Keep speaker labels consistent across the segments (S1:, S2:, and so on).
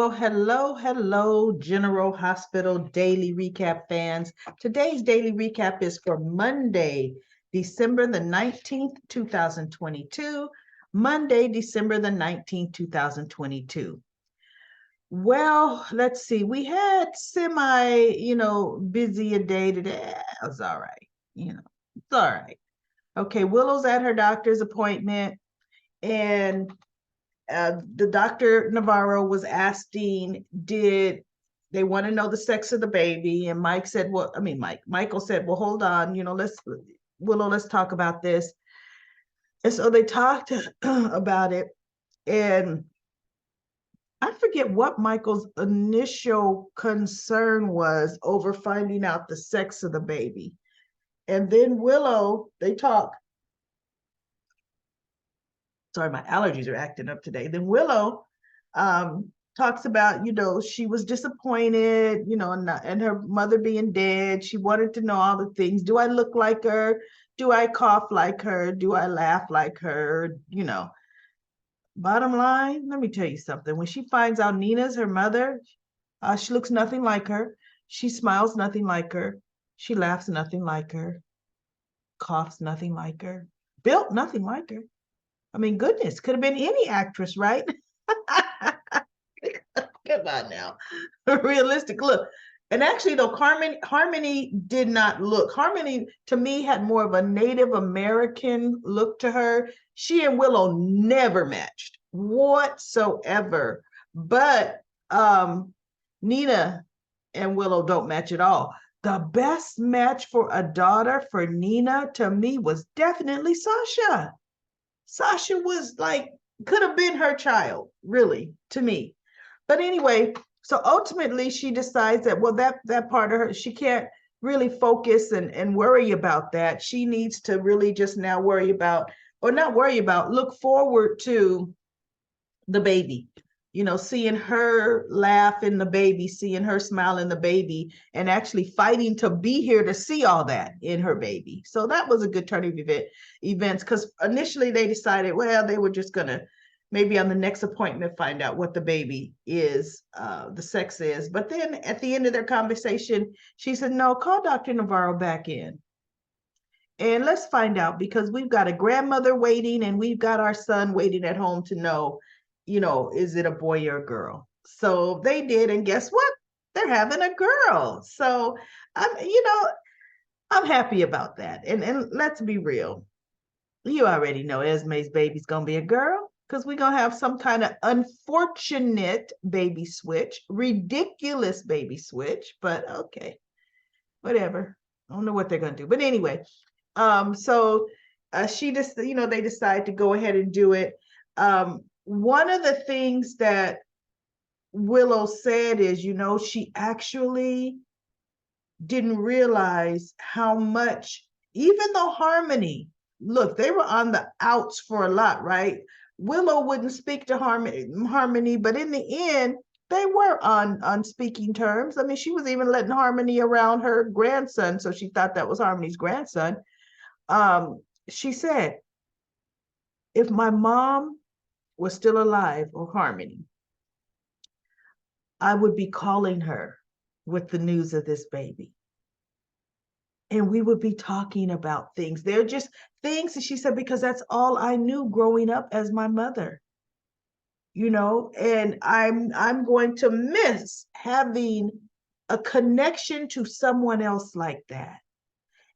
S1: Well, hello, General Hospital Daily Recap fans. Today's Daily Recap is for Monday, December the 19th, 2022. Monday, December the 19th, 2022. Well, let's see. We had busy a day today. It was all right. It's all right. Okay, Willow's at her doctor's appointment, and the Dr. Navarro was asking, did they want to know the sex of the baby? And Michael said, well, hold on, let's talk about this. And so they talked about it. And I forget what Michael's initial concern was over finding out the sex of the baby. And then Willow, they talk. Sorry, my allergies are acting up today. Then Willow talks about, she was disappointed, and her mother being dead. She wanted to know all the things. Do I look like her? Do I cough like her? Do I laugh like her? Bottom line, let me tell you something. When she finds out Nina's her mother, she looks nothing like her. She smiles nothing like her. She laughs nothing like her. Coughs nothing like her. Built nothing like her. I mean, goodness, could have been any actress, right? Come on now. Realistic look. And actually, though, Harmony did not look. Harmony, to me, had more of a Native American look to her. She and Willow never matched whatsoever. But Nina and Willow don't match at all. The best match for a daughter for Nina, to me, was definitely Sasha. Sasha was like, could have been her child, really, to me. But anyway, so ultimately she decides that, well, that part of her, she can't really focus and worry about that. She needs to really just now look forward to the baby, seeing her laugh in the baby, seeing her smile in the baby, and actually fighting to be here to see all that in her baby. So that was a good turn of events, because initially they decided, well, they were just going to maybe on the next appointment find out what the baby is, the sex is. But then at the end of their conversation, she said, no, call Dr. Navarro back in. And let's find out, because we've got a grandmother waiting and we've got our son waiting at home to know, is it a boy or a girl? So they did. And guess what? They're having a girl. So I'm happy about that. And let's be real. You already know Esme's baby's going to be a girl, because we're going to have some kind of unfortunate baby switch, ridiculous baby switch, but okay, whatever. I don't know what they're going to do. But anyway, so she just, they decide to go ahead and do it. One of the things that Willow said is, she actually didn't realize how much, even though Harmony, look, they were on the outs for a lot, right? Willow wouldn't speak to Harmony, but in the end, they were on speaking terms. I mean, she was even letting Harmony around her grandson, so she thought that was Harmony's grandson. She said, if my mom was still alive, or Harmony, I would be calling her with the news of this baby. And we would be talking about things. They're just things that she said, because that's all I knew growing up as my mother. And I'm going to miss having a connection to someone else like that.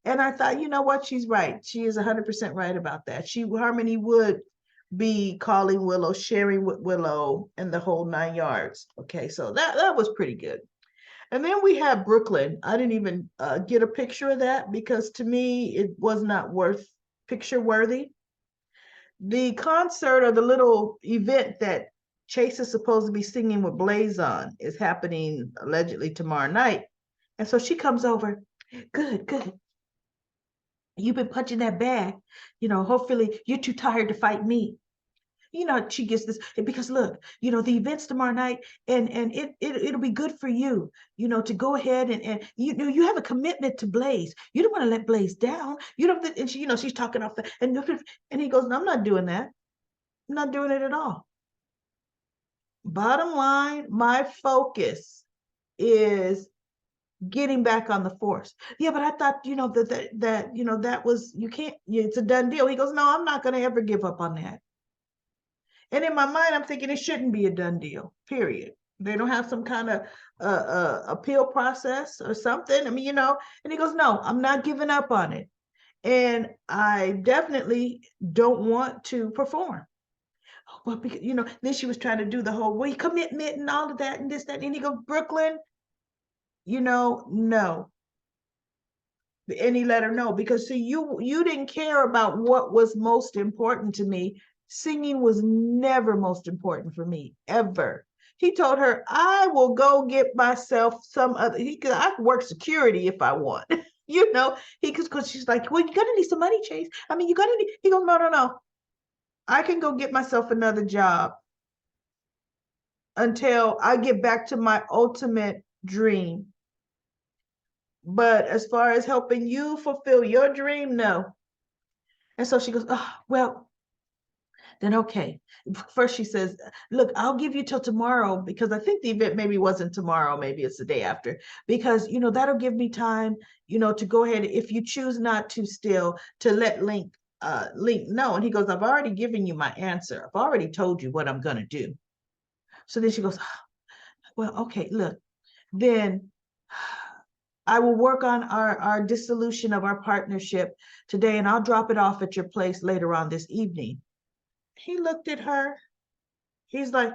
S1: And I thought, you know what? She's right. She is 100% right about that. Harmony would be calling Willow, sharing with Willow, and the whole 9 yards. Okay, so that was pretty good. And then we have Brooklyn. I didn't even get a picture of that, because to me, it was not picture worthy. The concert, or the little event that Chase is supposed to be singing with Blaze on, is happening allegedly tomorrow night. And so she comes over. Good. You've been punching that bag. Hopefully you're too tired to fight me. She gets this, because look, the event's tomorrow night, and it'll be good for you, to go ahead and you have a commitment to Blaze. You don't want to let Blaze down. You don't, and she, she's talking off and he goes, no, I'm not doing that. I'm not doing it at all. Bottom line, my focus is getting back on the force. Yeah, but I thought, that was, you can't, it's a done deal. He goes, no, I'm not going to ever give up on that. And in my mind, I'm thinking it shouldn't be a done deal, period. They don't have some kind of appeal process or something. I mean, and he goes, no, I'm not giving up on it. And I definitely don't want to perform. Well, because, then she was trying to do the whole commitment and all of that and this, that. And he goes, Brooklyn, no. And he let her know, because see, you didn't care about what was most important to me. Singing was never most important for me, ever. He told her, I will go get myself some other, I can work security if I want. Because she's like, well, you're gonna need some money, Chase. I mean, you're gonna need, he goes, no. I can go get myself another job until I get back to my ultimate dream. But as far as helping you fulfill your dream, no. And so she goes, oh, well, then okay. First she says, look, I'll give you till tomorrow, because I think the event maybe wasn't tomorrow, maybe it's the day after, because, that'll give me time, to go ahead, if you choose not to still, to let Link know. And he goes, I've already given you my answer. I've already told you what I'm going to do. So then she goes, well, okay, look, then I will work on our dissolution of our partnership today, and I'll drop it off at your place later on this evening. He looked at her. He's like,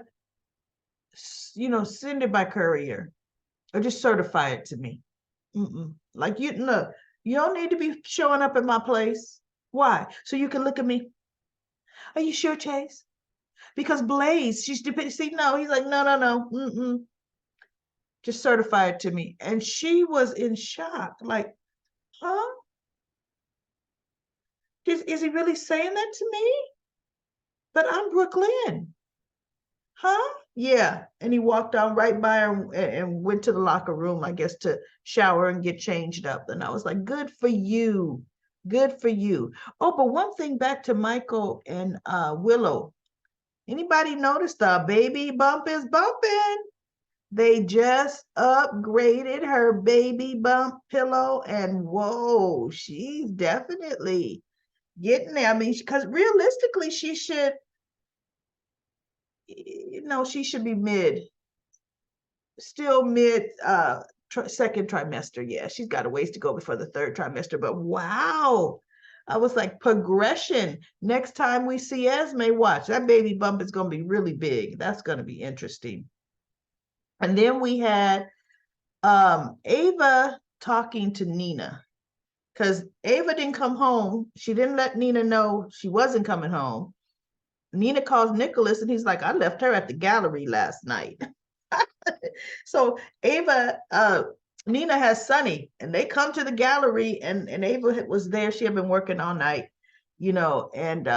S1: send it by courier or just certify it to me. Like, you don't need to be showing up at my place. Why? So you can look at me. Are you sure, Chase? Because Blaze, she's depending. See, no, he's like, no. Just certify it to me. And she was in shock, like, huh? Is he really saying that to me? But I'm Brooklyn. Huh? Yeah. And he walked on right by her and went to the locker room, I guess, to shower and get changed up. And I was like, good for you. Good for you. Oh, but one thing back to Michael and Willow. Anybody notice the baby bump is bumping? They just upgraded her baby bump pillow, and whoa, she's definitely getting there. I mean, because realistically, she should be still mid second trimester. Yeah, she's got a ways to go before the third trimester, but wow. I was like, progression. Next time we see Esme, watch, that baby bump is going to be really big. That's going to be interesting. And then we had Ava talking to Nina, because Ava didn't come home. She didn't let Nina know she wasn't coming home. Nina calls Nicholas and he's like, I left her at the gallery last night. So Nina has Sonny, and they come to the gallery, and Ava was there. She had been working all night, and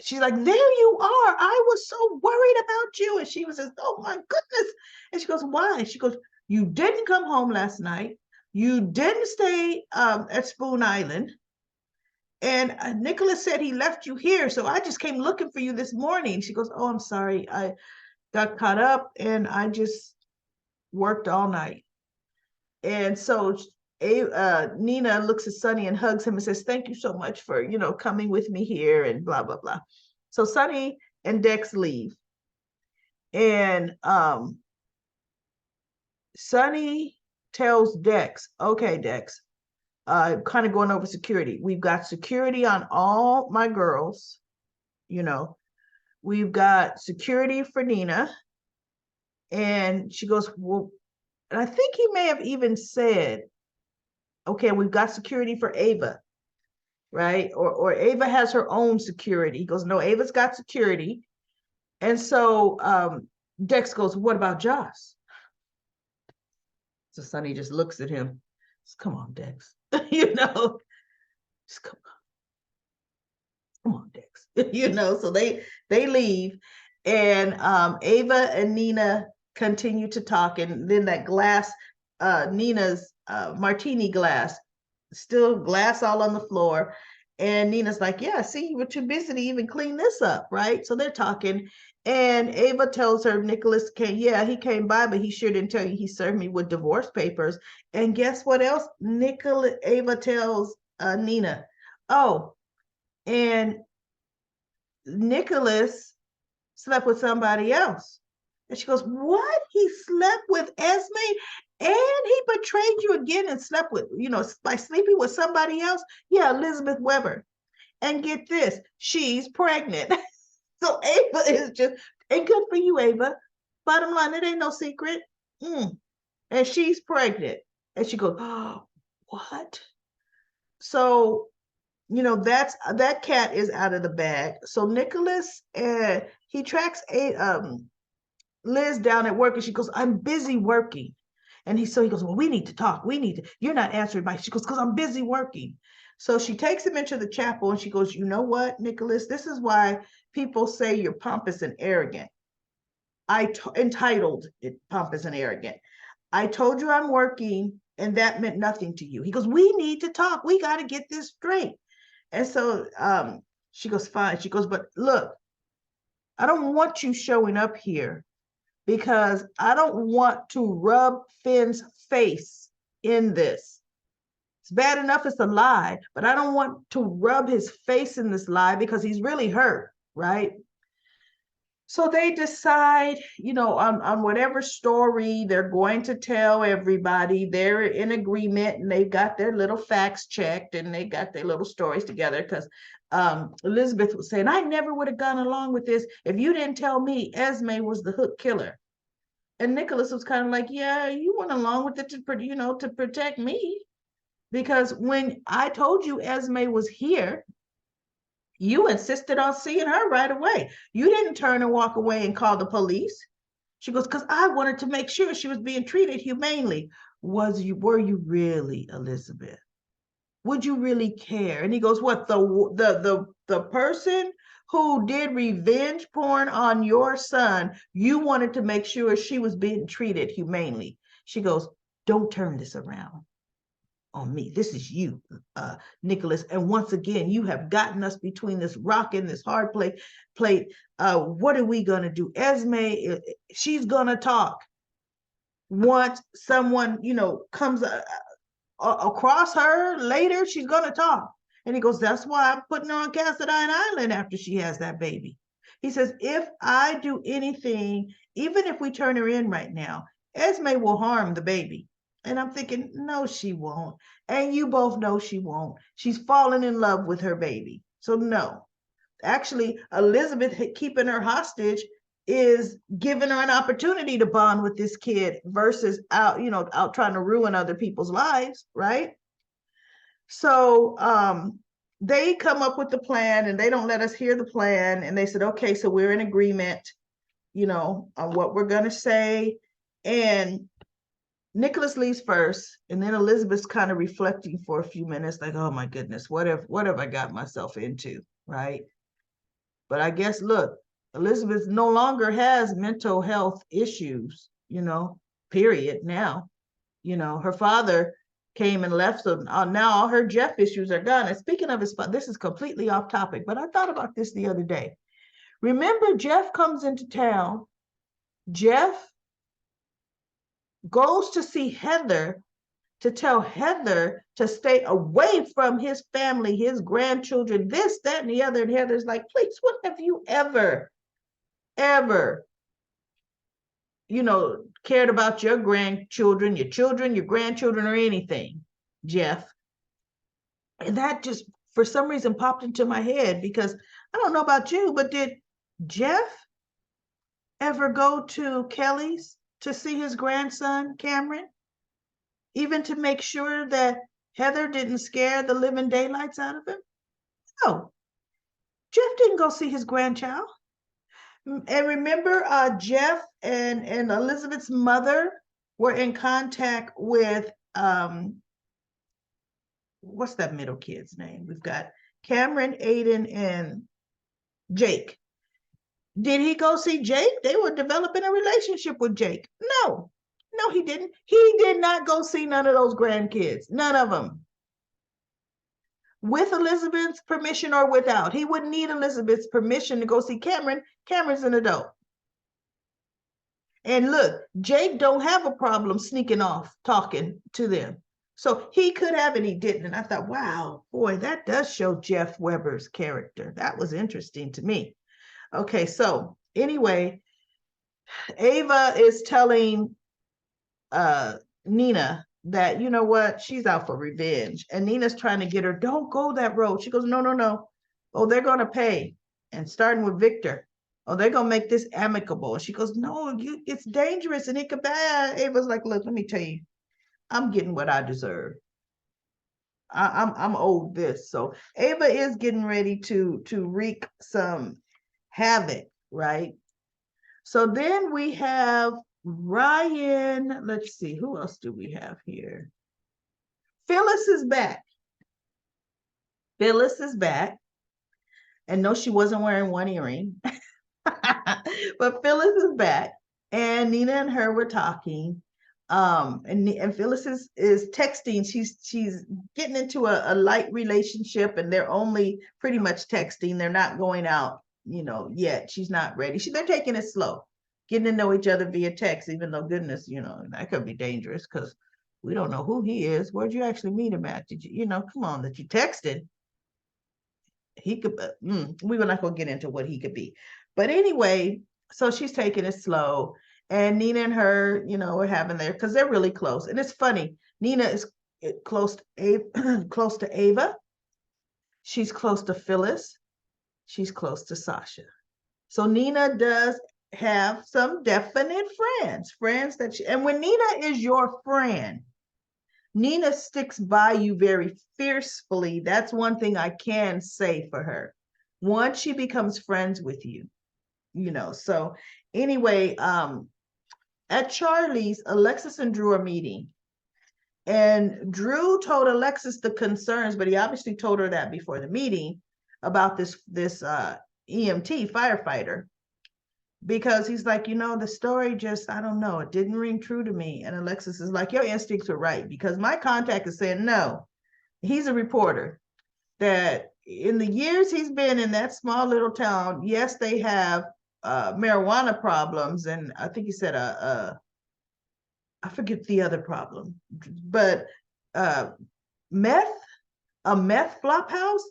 S1: she's like, there you are. I was so worried about you. And she was just, oh my goodness. And she goes, why? She goes, you didn't come home last night. You didn't stay at Spoon Island. And Nicholas said he left you here. So I just came looking for you this morning. She goes, oh, I'm sorry. I got caught up and I just worked all night. And so Nina looks at Sonny and hugs him and says, thank you so much for, coming with me here and blah, blah, blah. So Sonny and Dex leave. And Sonny tells Dex, okay, Dex, kind of going over security. We've got security on all my girls. We've got security for Nina. And she goes, well, and I think he may have even said, okay, we've got security for Ava, right? Or Ava has her own security. He goes, no, Ava's got security. And so Dex goes, what about Joss? So Sonny just looks at him. Says, come on, Dex. Just come on, Dex. So they leave. And Ava and Nina continue to talk. And then that glass, Nina's martini glass, still glass all on the floor. And Nina's like, yeah, see, you were too busy to even clean this up, right? So they're talking. And Ava tells her Nicholas came, yeah, he came by, but he sure didn't tell you he served me with divorce papers. And guess what else? Ava tells Nina, oh, and Nicholas slept with somebody else. And she goes, what? He slept with Esme and he betrayed you again and slept with, by sleeping with somebody else? Yeah, Elizabeth Weber. And get this, she's pregnant. So Ava is just, and good for you, Ava. Bottom line, it ain't no secret. And she's pregnant. And she goes, oh, what? So, that cat is out of the bag. So Nicholas, he tracks Liz down at work and she goes, I'm busy working. And he goes, well, we need to talk. You're not answering my, she goes, because I'm busy working. So she takes him into the chapel and she goes, you know what, Nicholas, this is why people say you're pompous and arrogant. Entitled pompous and arrogant. I told you I'm working and that meant nothing to you. He goes, we need to talk. We got to get this straight. And so she goes, fine. She goes, but look, I don't want you showing up here because I don't want to rub Finn's face in this. It's bad enough it's a lie, but I don't want to rub his face in this lie because he's really hurt, right? So they decide, on whatever story they're going to tell everybody. They're in agreement and they've got their little facts checked and they got their little stories together because Elizabeth was saying, I never would have gone along with this if you didn't tell me Esme was the hook killer. And Nicholas was kind of like, yeah, you went along with it to protect me. Because when I told you Esme was here, you insisted on seeing her right away. You didn't turn and walk away and call the police. She goes, because I wanted to make sure she was being treated humanely. Were you really, Elizabeth? Would you really care? And he goes, what, the person who did revenge porn on your son, you wanted to make sure she was being treated humanely. She goes, don't turn this around on me. This is you, Nicholas. And once again, you have gotten us between this rock and this hard plate. What are we gonna do? Esme, she's gonna talk. Once someone, comes across her later, she's gonna talk. And he goes, that's why I'm putting her on Cassadine Island after she has that baby. He says, if I do anything, even if we turn her in right now, Esme will harm the baby. And I'm thinking, no, she won't. And you both know she won't. She's fallen in love with her baby. So no. Actually, Elizabeth keeping her hostage is giving her an opportunity to bond with this kid versus out trying to ruin other people's lives, right? So they come up with the plan and they don't let us hear the plan. And they said, okay, so we're in agreement, on what we're going to say. And Nicholas leaves first, and then Elizabeth's kind of reflecting for a few minutes, like, oh my goodness, what have I got myself into, right? But I guess, look, Elizabeth no longer has mental health issues, period now. Her father came and left, so now all her Jeff issues are gone. And speaking of his father, this is completely off topic, but I thought about this the other day. Remember, Jeff comes into town. Jeff goes to see Heather to tell Heather to stay away from his family, his grandchildren, this, that, and the other. And Heather's like, please, what have you ever, cared about your grandchildren, your children, your grandchildren, or anything, Jeff? And that just, for some reason, popped into my head because I don't know about you, but did Jeff ever go to Kelly's to see his grandson, Cameron? Even to make sure that Heather didn't scare the living daylights out of him? No. Jeff didn't go see his grandchild. And remember, Jeff and Elizabeth's mother were in contact with, what's that middle kid's name? We've got Cameron, Aiden, and Jake. Did he go see Jake? They were developing a relationship with Jake. No, he didn't. He did not go see none of those grandkids. None of them. with Elizabeth's permission or without. He wouldn't need Elizabeth's permission to go see Cameron. Cameron's an adult. And look, Jake don't have a problem sneaking off, talking to them. So he could have and he didn't. And I thought, wow, boy, that does show Jeff Weber's character. That was interesting to me. Okay, so anyway, Ava is telling Nina that, you know what, she's out for revenge. And Nina's trying to get her, don't go that road. She goes, no, no, no. Oh, they're going to pay. And starting with Victor. Oh, they're going to make this amicable. And she goes, no, it's dangerous. And it could bad. Ava's like, look, let me tell you, I'm getting what I deserve. I'm owed this. So Ava is getting ready to wreak some havoc, right? So then we have Ryan. Let's see, who else do we have here? Phyllis is back. Phyllis is back. And no, she wasn't wearing one earring. But Phyllis is back. And Nina and her were talking. And Phyllis is texting. She's getting into a light relationship, and they're only pretty much texting. They're not going out, yet. She's not ready. They're taking it slow, getting to know each other via text, even though, goodness, that could be dangerous because we don't know who he is. Where'd you actually meet him at? Did you, come on, that you texted? He could, we were not going to get into what he could be. But anyway, so she's taking it slow. And Nina and her, are having there because they're really close. And it's funny. Nina is close to Ava. She's close to Phyllis. She's close to Sasha. So Nina does have some definite friends that and when Nina is your friend, Nina sticks by you very fiercely. That's one thing I can say for her. Once she becomes friends with you, So anyway, at Charlie's, Alexis and Drew are meeting. And Drew told Alexis the concerns, but he obviously told her that before the meeting about this EMT firefighter. Because he's like, the story just, I don't know, it didn't ring true to me. And Alexis is like, your instincts are right, because my contact is saying, no, he's a reporter, that in the years he's been in that small little town, yes, they have marijuana problems. And I think he said, I forget the other problem, but a meth flop house,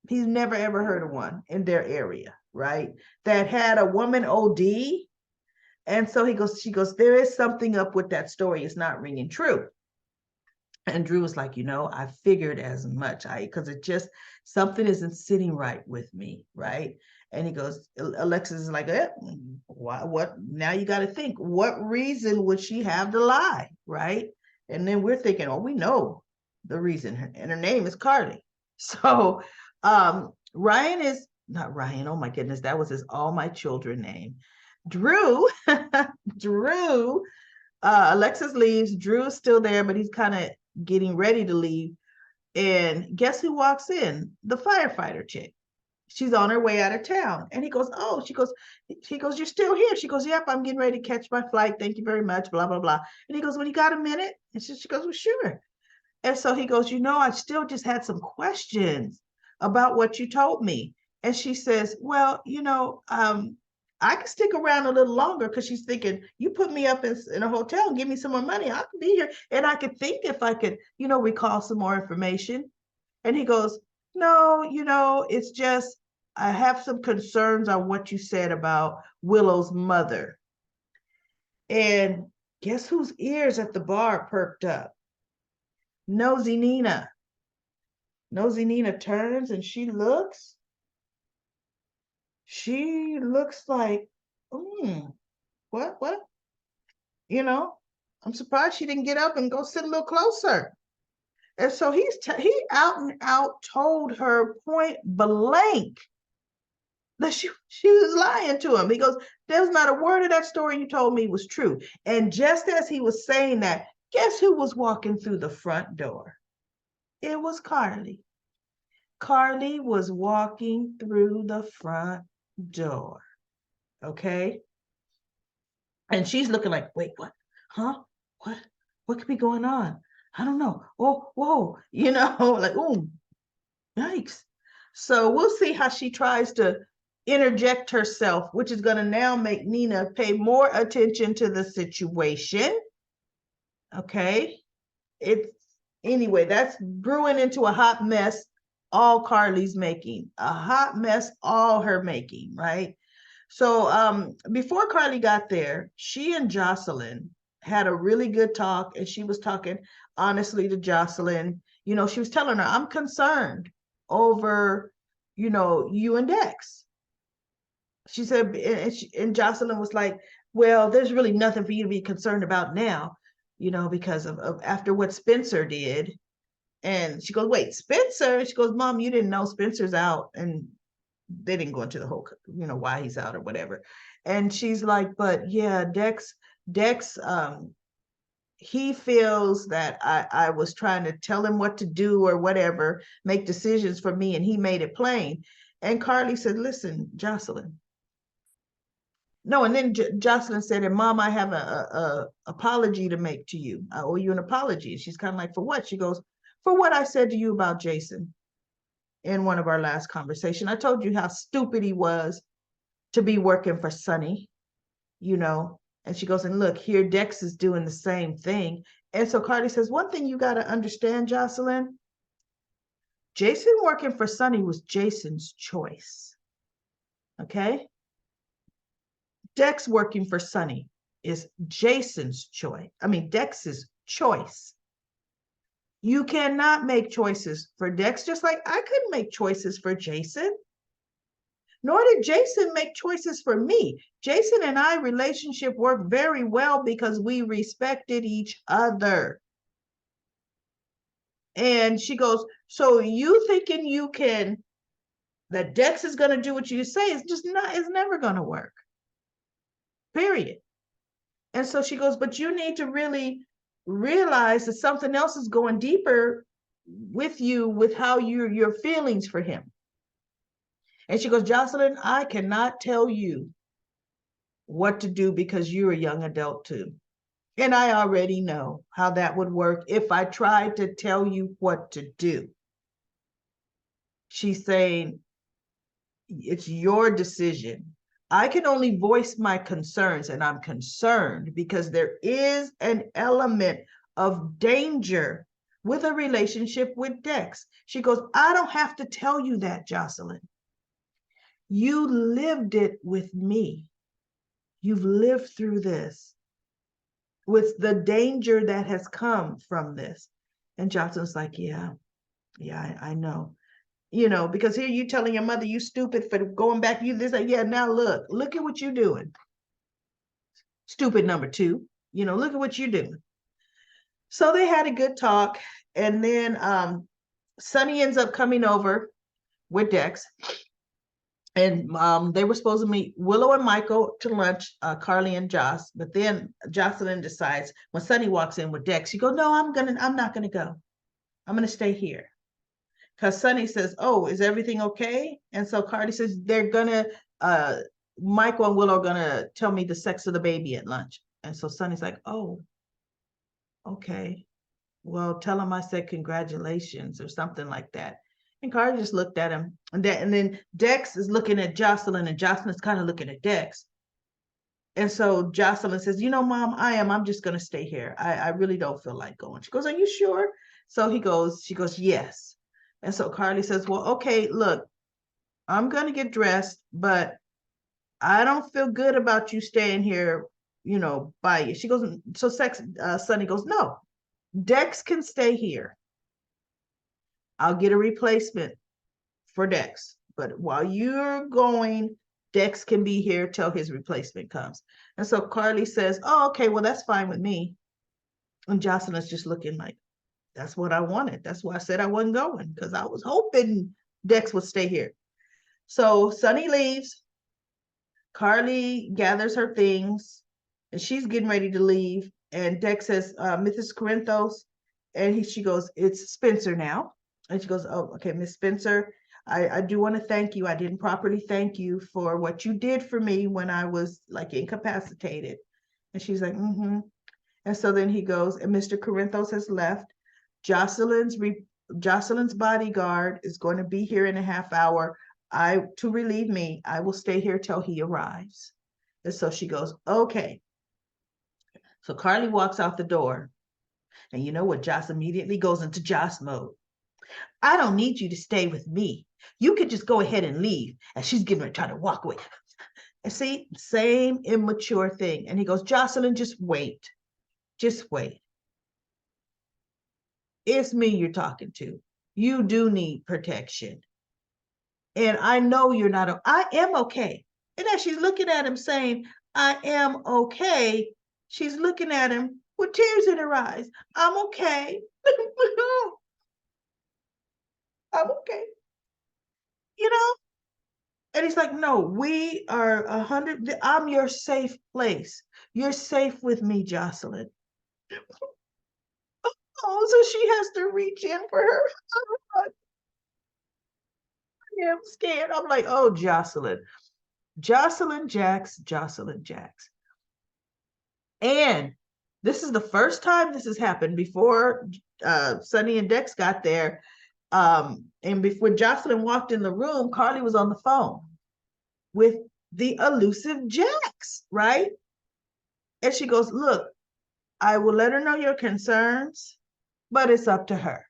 S1: he's never ever heard of one in their area, right? That had a woman OD. And so she goes, there is something up with that story. It's not ringing true. And Drew was like, I figured as much, because it just, something isn't sitting right with me, right? And he goes, Alexis is like, what? Now you got to think, what reason would she have to lie, right? And then we're thinking, oh, we know the reason, and her name is Carly. So Ryan is not Ryan. Oh my goodness, that was his all my children name. Drew, Alexis leaves. Drew's still there, but he's kind of getting ready to leave. And guess who walks in? The firefighter chick. She's on her way out of town. And he goes, oh, she goes, you're still here. She goes, yep, I'm getting ready to catch my flight. Thank you very much, blah, blah, blah. And he goes, well, you got a minute? And she goes, well, sure. And so he goes, I still just had some questions about what you told me. And she says, well, I can stick around a little longer, because she's thinking, you put me up in a hotel and give me some more money, I can be here. And I could think if I could, recall some more information. And he goes, no, it's just, I have some concerns on what you said about Willow's mother. And guess whose ears at the bar perked up? Nosy Nina. Nosy Nina turns and she looks like, what? I'm surprised she didn't get up and go sit a little closer. And so he out and out told her point blank that she was lying to him. He goes, there's not a word of that story you told me was true. And just as he was saying that, guess who was walking through the front door? It was Carly. Carly was walking through the front door. Okay. And she's looking like, wait, what? Huh? What could be going on? I don't know. Oh, whoa, like, ooh. Yikes. So we'll see how she tries to interject herself, which is going to now make Nina pay more attention to the situation. Okay. It's anyway, that's brewing into a hot mess, all Carly's making. A hot mess, all her making, right? So before Carly got there, she and Jocelyn had a really good talk, and she was talking honestly to Jocelyn. You know, she was telling her, I'm concerned over, you and Dex. She said, and Jocelyn was like, well, there's really nothing for you to be concerned about now, because of after what Spencer did. And she goes, wait, Spencer? She goes, Mom, you didn't know Spencer's out. And they didn't go into the whole, why he's out or whatever. And she's like, but yeah, Dex, he feels that I was trying to tell him what to do or whatever, make decisions for me, and he made it plain. And Carly said, listen, Jocelyn. No, and then Jocelyn said, and Mom, I have a apology to make to you. I owe you an apology. She's kind of like, for what? She goes, for what I said to you about Jason in one of our last conversation. I told you how stupid he was to be working for Sonny, And she goes, and look, here Dex is doing the same thing. And so Carly says, one thing you got to understand, Jocelyn, Jason working for Sonny was Jason's choice. Okay? Dex working for Sonny is Jason's choice. I mean, Dex's choice. You cannot make choices for Dex, just like I couldn't make choices for Jason. Nor did Jason make choices for me. Jason and I relationship worked very well because we respected each other. And she goes, so you thinking that Dex is going to do what you say is just not, it's never going to work. Period. And so she goes, but you need to really realize that something else is going deeper with you, with how your feelings for him. And she goes, Jocelyn, I cannot tell you what to do because you're a young adult too. And I already know how that would work if I tried to tell you what to do. She's saying, it's your decision. I can only voice my concerns, and I'm concerned because there is an element of danger with a relationship with Dex. She goes, I don't have to tell you that, Jocelyn. You lived it with me. You've lived through this with the danger that has come from this. And Jocelyn's like, yeah, I know. Because here you telling your mother you stupid for going back, you this, yeah, now look at what you're doing. Stupid number two, look at what you're doing. So they had a good talk. And then Sonny ends up coming over with Dex. And they were supposed to meet Willow and Michael to lunch, Carly and Joss. But then Jocelyn decides when Sonny walks in with Dex, she goes, no, I'm not gonna go. I'm gonna stay here. Because Sonny says, oh, is everything okay? And so Carly says, they're gonna, Michael and Willow are gonna tell me the sex of the baby at lunch. And so Sonny's like, oh, okay. Well, tell him I said congratulations or something like that. And Carly just looked at him. And then Dex is looking at Jocelyn, and Jocelyn's kind of looking at Dex. And so Jocelyn says, Mom, I'm just gonna stay here. I really don't feel like going. She goes, are you sure? So she goes, yes. And so Carly says, well, okay, look, I'm going to get dressed, but I don't feel good about you staying here, by you. She goes, so Sonny goes, no, Dex can stay here. I'll get a replacement for Dex. But while you're going, Dex can be here till his replacement comes. And so Carly says, oh, okay, well, that's fine with me. And Jocelyn's just looking like, that's what I wanted. That's why I said I wasn't going, because I was hoping Dex would stay here. So Sonny leaves. Carly gathers her things, and she's getting ready to leave. And Dex says, Mrs. Corinthos, and she goes, it's Spencer now. And she goes, oh, okay, Miss Spencer, I do want to thank you. I didn't properly thank you for what you did for me when I was like incapacitated. And she's like, mm-hmm. And so then he goes, and Mr. Corinthos has left. Jocelyn's Jocelyn's bodyguard is going to be here in a half hour. To relieve me, I will stay here till he arrives. And so she goes, okay. So Carly walks out the door. And you know what? Joss immediately goes into Joss mode. I don't need you to stay with me. You could just go ahead and leave. And she's getting ready to try to walk away. And see, same immature thing. And he goes, Jocelyn, just wait. Just wait. It's me you're talking to. You do need protection. And I know you're not, I am okay. And as she's looking at him saying, I am okay, she's looking at him with tears in her eyes. I'm okay. I'm okay. You know? And he's like, no, we are 100. I'm your safe place. You're safe with me, Jocelyn. Oh, so she has to reach in for her. I'm scared. I'm like, oh, Jocelyn. Jocelyn Jax, Jocelyn Jax. And this is the first time this has happened before Sonny and Dex got there. And before Jocelyn walked in the room, Carly was on the phone with the elusive Jax, right? And she goes, look, I will let her know your concerns, but it's up to her.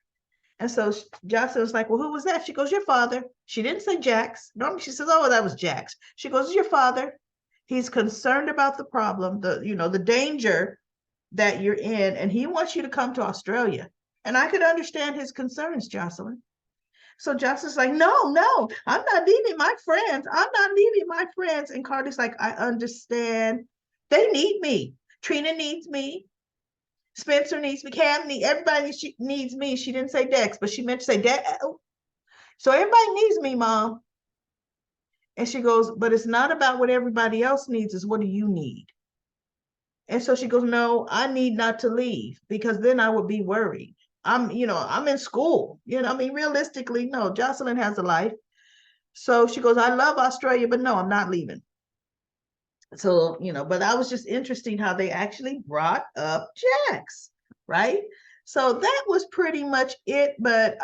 S1: And so Jocelyn was like, well, who was that? She goes, your father. She didn't say Jax. Normally she says, oh, that was Jax. She goes, your father. He's concerned about the problem, the danger that you're in, and he wants you to come to Australia. And I could understand his concerns, Jocelyn. So Jocelyn's like, no, I'm not leaving my friends. I'm not leaving my friends. And Carly's like, I understand. They need me. Trina needs me. Spencer needs me. Cam needs, everybody needs me. She didn't say Dex, but she meant to say Dex. So everybody needs me, Mom. And she goes, but it's not about what everybody else needs, it's what do you need? And so she goes, no, I need not to leave because then I would be worried. I'm in school. Realistically, no, Jocelyn has a life. So she goes, I love Australia, but no, I'm not leaving. So, but that was just interesting how they actually brought up Jax, right? So that was pretty much it. But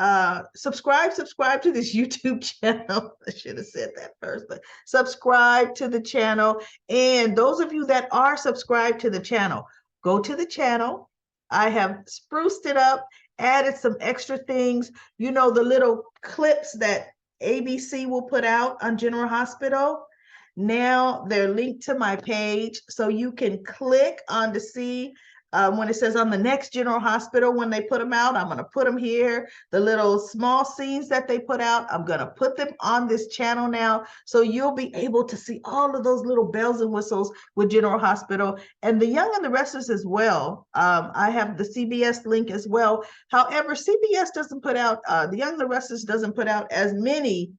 S1: subscribe to this YouTube channel. I should have said that first, but subscribe to the channel. And those of you that are subscribed to the channel, go to the channel. I have spruced it up, added some extra things, the little clips that ABC will put out on General Hospital. Now they're linked to my page, so you can click on to see when it says on the next General Hospital, when they put them out, I'm going to put them here. The little small scenes that they put out, I'm going to put them on this channel now. So you'll be able to see all of those little bells and whistles with General Hospital and The Young and the Restless as well. I have the CBS link as well. However, CBS doesn't put out, The Young and the Restless doesn't put out as many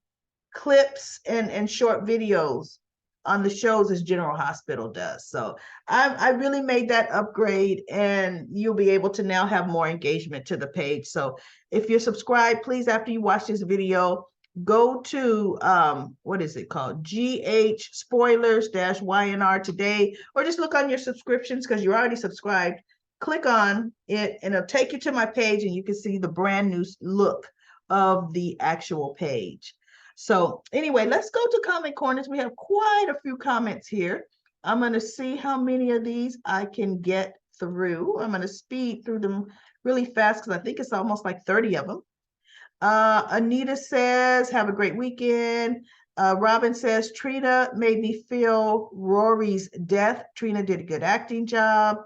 S1: clips and short videos on the shows as General Hospital does. So I really made that upgrade, and you'll be able to now have more engagement to the page. So if you're subscribed, please, after you watch this video, go to what is it called, GH spoilers -YNR today, or just look on your subscriptions because you're already subscribed. Click on it and it'll take you to my page, and you can see the brand new look of the actual page. So anyway, let's go to comment corners. We have quite a few comments here. I'm going to see how many of these I can get through. I'm going to speed through them really fast because I think it's almost like 30 of them. Anita says, have a great weekend. Robin says, Trina made me feel Rory's death. Trina did a good acting job.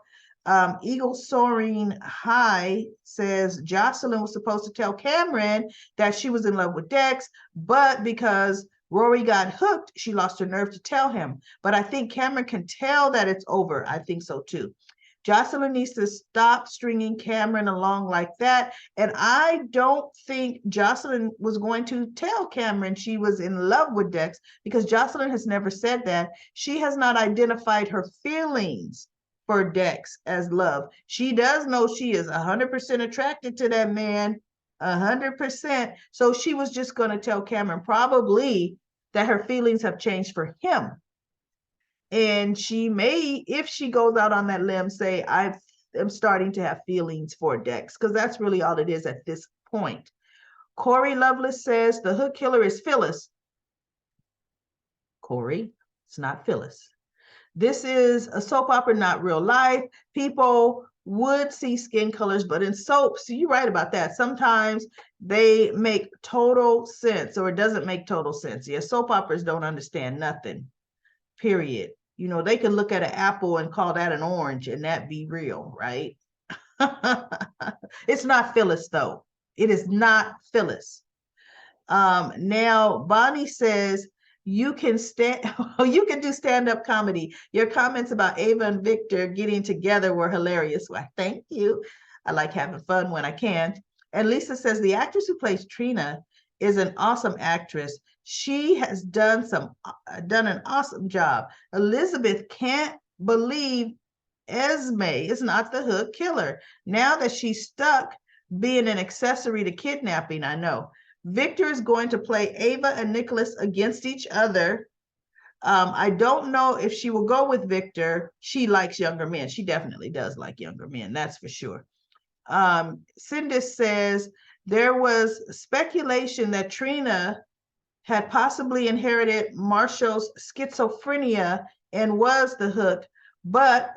S1: Eagle Soaring High says Jocelyn was supposed to tell Cameron that she was in love with Dex, but because Rory got hooked, she lost her nerve to tell him. But I think Cameron can tell that it's over. I think so too. Jocelyn needs to stop stringing Cameron along like that. And I don't think Jocelyn was going to tell Cameron she was in love with Dex because Jocelyn has never said that. She has not identified her feelings for Dex as love. She does know she is 100% attracted to that man, 100%. So she was just going to tell Cameron probably that her feelings have changed for him. And she may, if she goes out on that limb, say, I am starting to have feelings for Dex, because that's really all it is at this point. Corey Lovelace says the hook killer is Phyllis. Corey, it's not Phyllis. This is a soap opera, not real life. People would see skin colors, but in soaps, you're right about that. Sometimes they make total sense, or it doesn't make total sense. Yeah, soap operas don't understand nothing, period. You know, they can look at an apple and call that an orange and that be real, right? It's not Phyllis, though. It is not Phyllis. Now Bonnie says you can you can do stand-up comedy. Your comments about Ava and Victor getting together were hilarious. Well, thank you. I like having fun when I can. And Lisa says the actress who plays Trina is an awesome actress. She has done an awesome job. Elizabeth can't believe Esme is not the hook killer. Now that she's stuck being an accessory to kidnapping, I know. Victor is going to play Ava and Nicholas against each other. I don't know if she will go with Victor. She likes younger men. She definitely does like younger men, that's for sure. Cindy says there was speculation that Trina had possibly inherited Marshall's schizophrenia and was the hook, but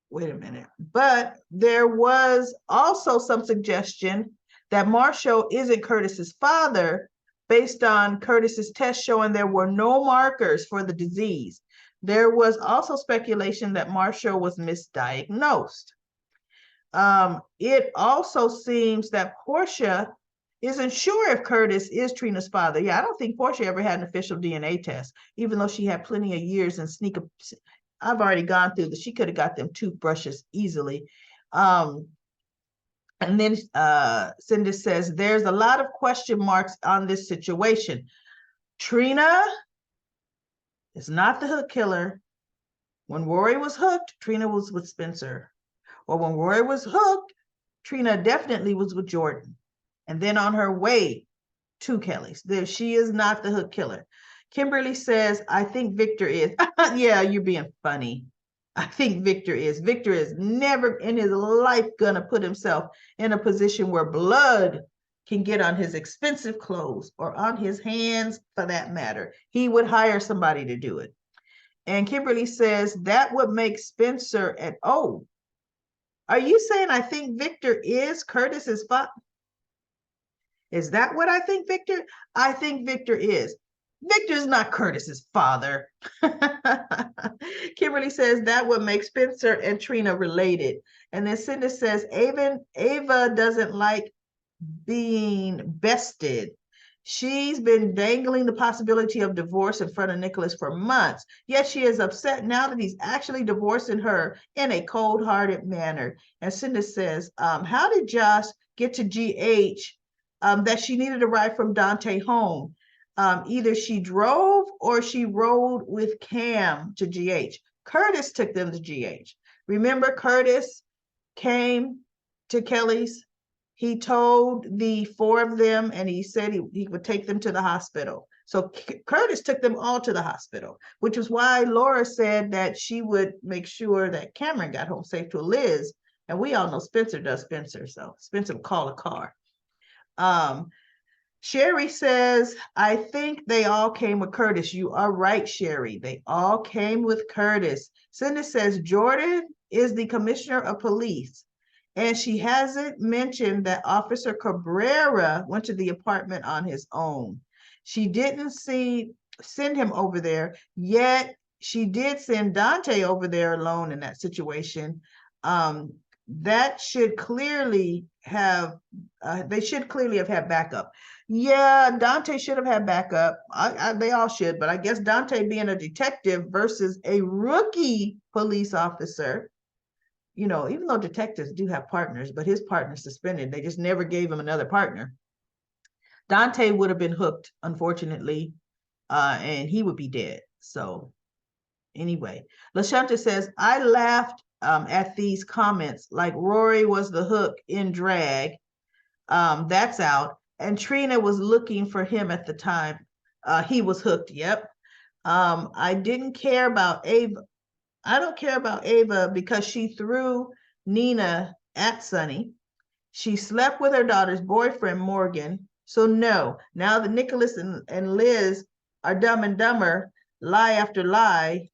S1: wait a minute. But there was also some suggestion that Marshall isn't Curtis's father based on Curtis's test showing there were no markers for the disease. There was also speculation that Marshall was misdiagnosed. It also seems that Portia isn't sure if Curtis is Trina's father. Yeah, I don't think Portia ever had an official DNA test, even though she had plenty of years and I've already gone through this. She could have got them toothbrushes easily. And then Cindy says, there's a lot of question marks on this situation. Trina is not the hook killer. When Rory was hooked, Trina was with Spencer. Or when Rory was hooked, Trina definitely was with Jordan. And then on her way to Kelly's. She is not the hook killer. Kimberly says, I think Victor is. Yeah, you're being funny. I think Victor is. Victor is never in his life gonna put himself in a position where blood can get on his expensive clothes or on his hands for that matter. He would hire somebody to do it. And Kimberly says that would make Spencer are you saying I think Victor is Curtis's father? Is that what I think, Victor? I think Victor is. Victor's not Curtis's father. Kimberly says that would make Spencer and Trina related. And then Cindy says Ava doesn't like being bested. She's been dangling the possibility of divorce in front of Nicholas for months, yet she is upset now that he's actually divorcing her in a cold-hearted manner. And Cindy says, how did Josh get to GH that she needed a ride from Dante home? Either she drove or she rode with Cam to GH. Curtis took them to GH. Remember, Curtis came to Kelly's. He told the four of them, and he said he would take them to the hospital. So Curtis took them all to the hospital, which was why Laura said that she would make sure that Cameron got home safe to Liz. And we all know Spencer does Spencer, so Spencer will call a car. Sherry says, I think they all came with Curtis. You are right, Sherry. They all came with Curtis. Cindy says, Jordan is the commissioner of police. And she hasn't mentioned that Officer Cabrera went to the apartment on his own. She didn't send him over there, yet she did send Dante over there alone in that situation. That should clearly have, they should clearly have had backup. Yeah, Dante should have had backup. They all should, but I guess Dante being a detective versus a rookie police officer, you know, even though detectives do have partners, but his partner's suspended. They just never gave him another partner. Dante would have been hooked, unfortunately, and he would be dead. So anyway, LaShanta says, I laughed at these comments like Rory was the hook in drag. That's out. And Trina was looking for him at the time. He was hooked. Yep. I didn't care about Ava. I don't care about Ava because she threw Nina at Sonny. She slept with her daughter's boyfriend, Morgan. So no, now that Nicholas and Liz are dumb and dumber, lie after lie.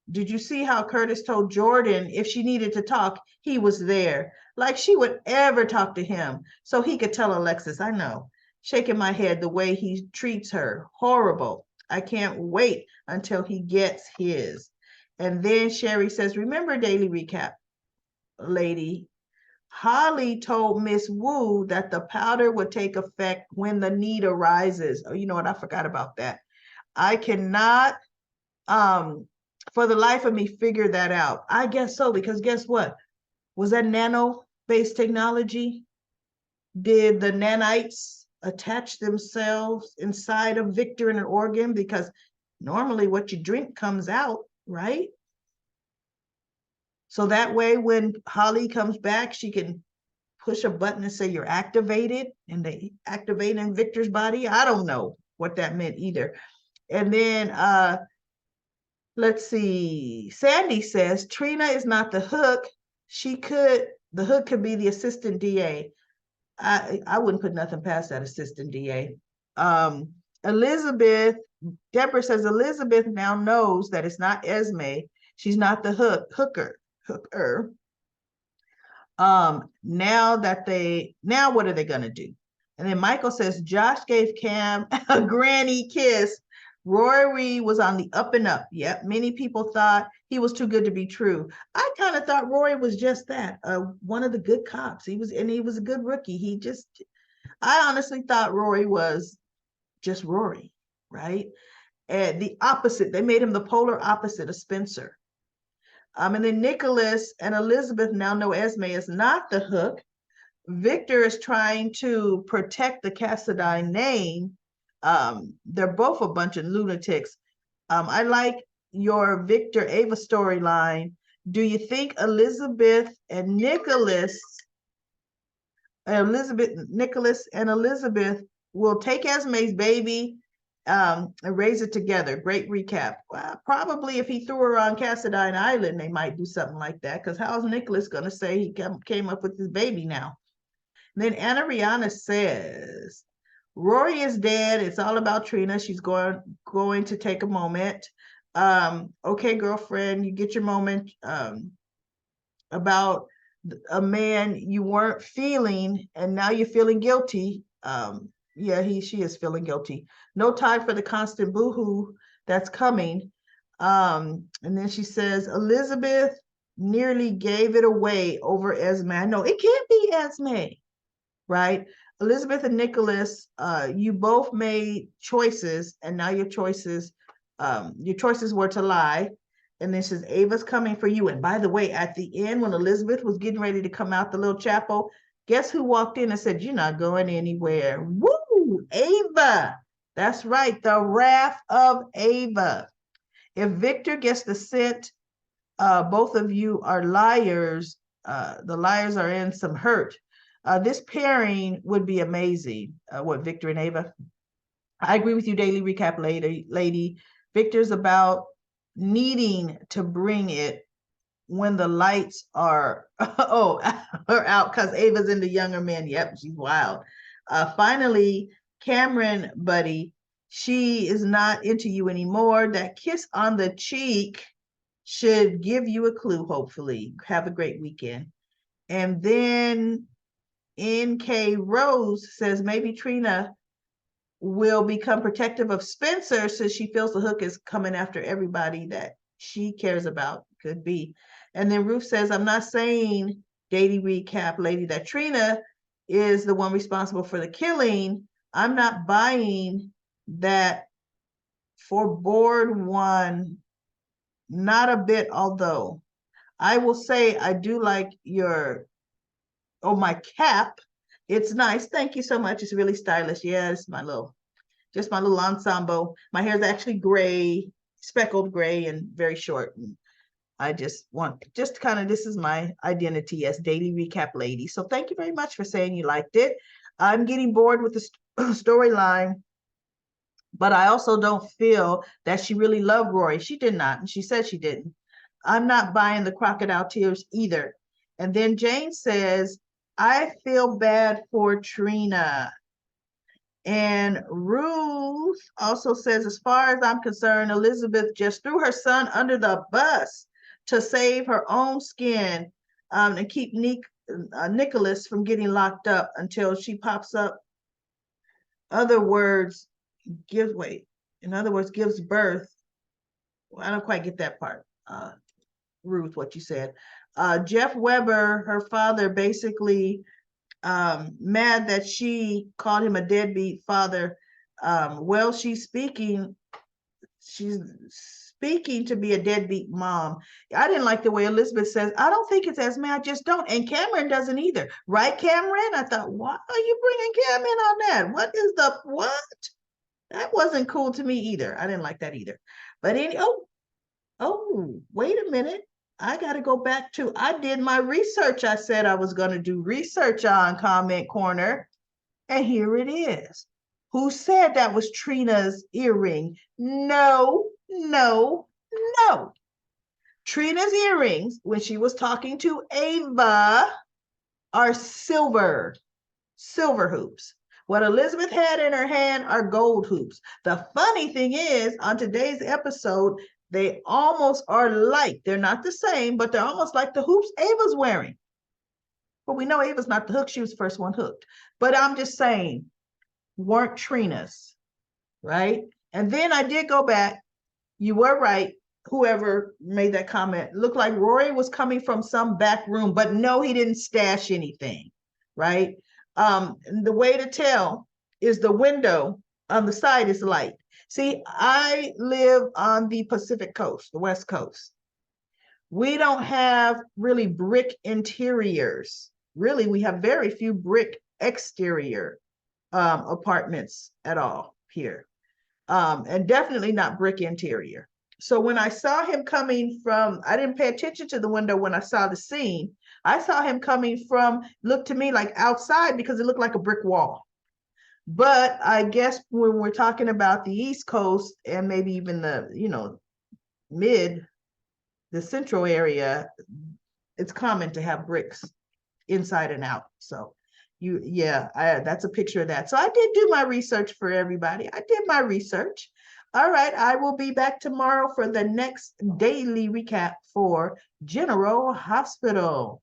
S1: Did you see how Curtis told Jordan if she needed to talk, he was there? Like she would ever talk to him so he could tell Alexis, I know. Shaking my head the way he treats her. Horrible. I can't wait until he gets his. And then Sherry says, remember daily recap, lady. Holly told Miss Wu that the powder would take effect when the need arises. Oh, you know what? I forgot about that. I cannot, for the life of me, figure that out. I guess so, because guess what? Was that nano-based technology? Did the nanites attach themselves inside of Victor in an organ? Because normally what you drink comes out, right? So that way, when Holly comes back, she can push a button and say you're activated, and they activate in Victor's body. I don't know what that meant either. And then let's see. Sandy says Trina is not the hook. The hook could be the assistant DA. I wouldn't put nothing past that assistant DA. Elizabeth, Deborah says Elizabeth now knows that it's not Esme. She's not the hooker. Now what are they gonna do? And then Michael says Josh gave Cam a granny kiss. Rory was on the up and up. Yep, many people thought he was too good to be true. I kind of thought Rory was just that, one of the good cops. He was a good rookie. I honestly thought Rory was just Rory, right? And the opposite, they made him the polar opposite of Spencer. And then Nicholas and Elizabeth now know Esme is not the hook. Victor is trying to protect the Cassadine name. They're both a bunch of lunatics. I like your Victor Ava storyline. Do you think Nicholas and Elizabeth will take Esme's baby and raise it together? Great recap. Well, probably if he threw her on Cassadine Island, they might do something like that, because how's Nicholas going to say he came up with his baby now? And then Anna Rihanna says, Rory is dead. It's all about Trina. She's going to take a moment. Okay, girlfriend, you get your moment about a man you weren't feeling, and now you're feeling guilty. Yeah, she is feeling guilty. No time for the constant boohoo that's coming. And then she says, Elizabeth nearly gave it away over Esme. I know it can't be Esme, right? Elizabeth and Nicholas, you both made choices, and now your choices were to lie. And then says, Ava's coming for you. And by the way, at the end, when Elizabeth was getting ready to come out the little chapel, guess who walked in and said, you're not going anywhere? Woo, Ava. That's right, the wrath of Ava. If Victor gets the scent, both of you are liars. The liars are in some hurt. This pairing would be amazing. What, Victor and Ava? I agree with you, daily recap lady. Victor's about needing to bring it when the lights are are out, because Ava's into younger men. Yep, she's wild. Finally, Cameron, buddy, she is not into you anymore. That kiss on the cheek should give you a clue, hopefully. Have a great weekend. And then NK Rose says maybe Trina will become protective of Spencer since she feels the hook is coming after everybody that she cares about. Could be. And then Ruth says, I'm not saying, daily recap lady, that Trina is the one responsible for the killing. I'm not buying that for board one, not a bit, although I will say I do like my cap. It's nice. Thank you so much. It's really stylish. Yeah, it's my little ensemble. My hair is actually gray, speckled gray, and very short. And I just want this is my identity as daily recap lady. So thank you very much for saying you liked it. I'm getting bored with the storyline, but I also don't feel that she really loved Rory. She did not, and she said she didn't. I'm not buying the crocodile tears either. And then Jane says, I feel bad for Trina. And Ruth also says, as far as I'm concerned, Elizabeth just threw her son under the bus to save her own skin, and keep Nicholas from getting locked up until she pops up. Other words, in other words, gives birth. Well, I don't quite get that part, Ruth, what you said. Jeff Weber, her father, basically mad that she called him a deadbeat father. Well, she's speaking to be a deadbeat mom. I didn't like the way Elizabeth says, I don't think it's Esme, I just don't. And Cameron doesn't either. Right, Cameron? I thought, why are you bringing Cam in on that? What? That wasn't cool to me either. I didn't like that either. But wait a minute. I got to go back to, I did my research. I said I was going to do research on Comment Corner. And here it is. Who said that was Trina's earring? No, no, no. Trina's earrings, when she was talking to Ava, are silver hoops. What Elizabeth had in her hand are gold hoops. The funny thing is, on today's episode, they almost are like, they're not the same, but they're almost like the hoops Ava's wearing. But we know Ava's not the hook. She was the first one hooked. But I'm just saying, weren't Trina's, right? And then I did go back. You were right. Whoever made that comment, looked like Rory was coming from some back room, but no, he didn't stash anything, right? The way to tell is the window on the side is light. See, I live on the Pacific Coast, the West Coast. We don't have really brick interiors. Really, we have very few brick exterior apartments at all here, and definitely not brick interior. So when I saw him coming from, I didn't pay attention to the window when I saw the scene. I saw him coming from, looked to me like outside because it looked like a brick wall. But I guess when we're talking about the East Coast and maybe even the, the central area, it's common to have bricks inside and out. So that's a picture of that. So I did do my research for everybody. I did my research. All right, I will be back tomorrow for the next daily recap for General Hospital.